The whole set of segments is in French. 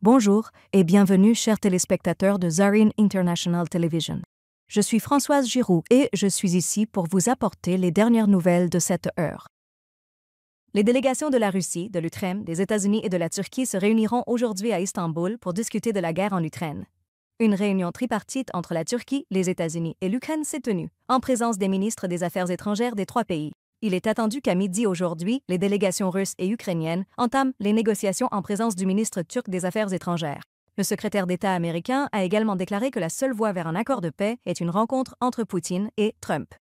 Bonjour et bienvenue chers téléspectateurs de Zarine International Television. Je suis Françoise Giroux et je suis ici pour vous apporter les dernières nouvelles de cette heure. Les délégations de la Russie, de l'Ukraine, des États-Unis et de la Turquie se réuniront aujourd'hui à Istanbul pour discuter de la guerre en Ukraine. Une réunion tripartite entre la Turquie, les États-Unis et l'Ukraine s'est tenue, en présence des ministres des Affaires étrangères des trois pays. Il est attendu qu'à midi aujourd'hui, les délégations russes et ukrainiennes entament les négociations en présence du ministre turc des Affaires étrangères. Le secrétaire d'État américain a également déclaré que la seule voie vers un accord de paix est une rencontre entre Poutine et Trump.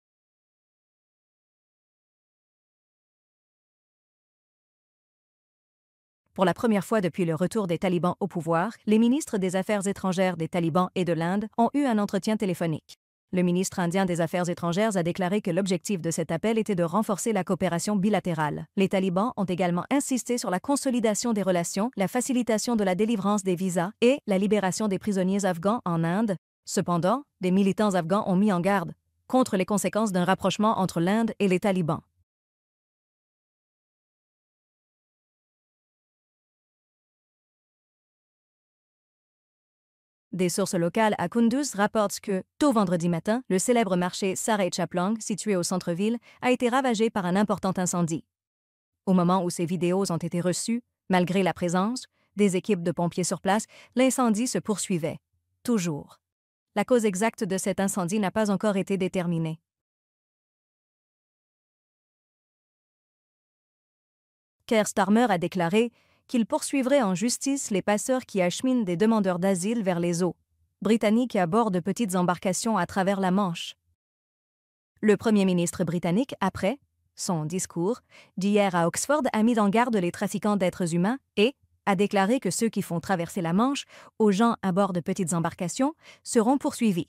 Pour la première fois depuis le retour des talibans au pouvoir, les ministres des Affaires étrangères des talibans et de l'Inde ont eu un entretien téléphonique. Le ministre indien des Affaires étrangères a déclaré que l'objectif de cet appel était de renforcer la coopération bilatérale. Les talibans ont également insisté sur la consolidation des relations, la facilitation de la délivrance des visas et la libération des prisonniers afghans en Inde. Cependant, des militants afghans ont mis en garde contre les conséquences d'un rapprochement entre l'Inde et les talibans. Des sources locales à Kunduz rapportent que, tôt vendredi matin, le célèbre marché Saray Chaplang, situé au centre-ville, a été ravagé par un important incendie. Au moment où ces vidéos ont été reçues, malgré la présence des équipes de pompiers sur place, l'incendie se poursuivait. Toujours. La cause exacte de cet incendie n'a pas encore été déterminée. Keir Starmer a déclaré qu'il poursuivrait en justice les passeurs qui acheminent des demandeurs d'asile vers les eaux britanniques et à bord de petites embarcations à travers la Manche. Le premier ministre britannique, après son discours d'hier à Oxford, a mis en garde les trafiquants d'êtres humains et a déclaré que ceux qui font traverser la Manche aux gens à bord de petites embarcations seront poursuivis.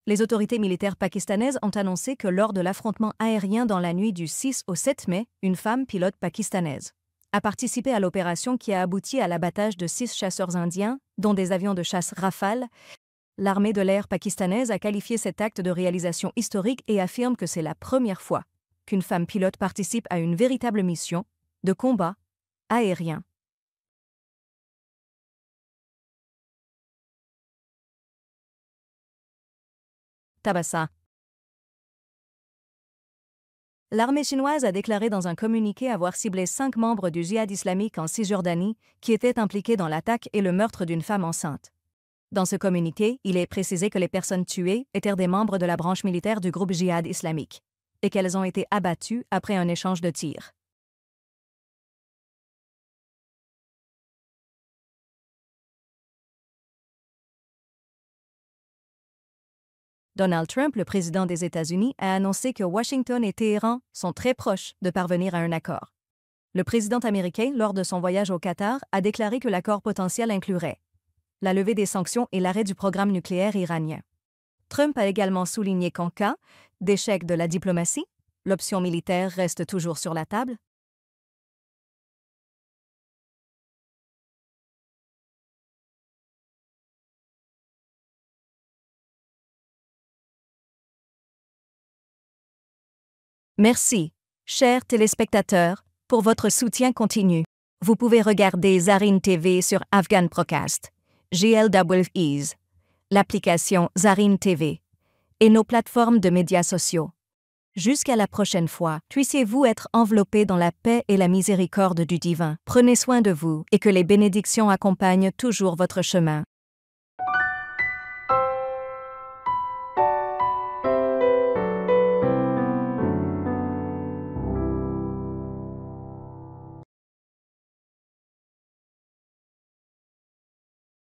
Les autorités militaires pakistanaises ont annoncé que lors de l'affrontement aérien dans la nuit du 6 au 7 mai, une femme pilote pakistanaise a participé à l'opération qui a abouti à l'abattage de 6 chasseurs indiens, dont des avions de chasse Rafale. L'armée de l'air pakistanaise a qualifié cet acte de réalisation historique et affirme que c'est la première fois qu'une femme pilote participe à une véritable mission de combat aérien. Tabasa. L'armée chinoise a déclaré dans un communiqué avoir ciblé 5 membres du djihad islamique en Cisjordanie qui étaient impliqués dans l'attaque et le meurtre d'une femme enceinte. Dans ce communiqué, il est précisé que les personnes tuées étaient des membres de la branche militaire du groupe djihad islamique et qu'elles ont été abattues après un échange de tirs. Donald Trump, le président des États-Unis, a annoncé que Washington et Téhéran sont très proches de parvenir à un accord. Le président américain, lors de son voyage au Qatar, a déclaré que l'accord potentiel inclurait la levée des sanctions et l'arrêt du programme nucléaire iranien. Trump a également souligné qu'en cas d'échec de la diplomatie, l'option militaire reste toujours sur la table. Merci, chers téléspectateurs, pour votre soutien continu. Vous pouvez regarder Zarine TV sur Afghan Procast, GLWEs, l'application Zarine TV et nos plateformes de médias sociaux. Jusqu'à la prochaine fois, puissiez-vous être enveloppés dans la paix et la miséricorde du divin. Prenez soin de vous et que les bénédictions accompagnent toujours votre chemin.